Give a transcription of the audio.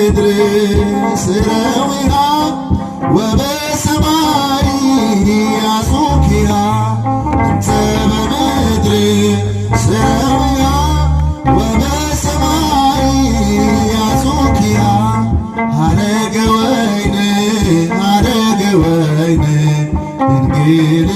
በምድር ስረዊሃ ወበሰማይ ያሱኪሃ እንተ በምድር ስረዊሃ ወበሰማይ ያሱኪሃ ሀረገ ወይን ድንግል ሀረገ ወይን ድንግል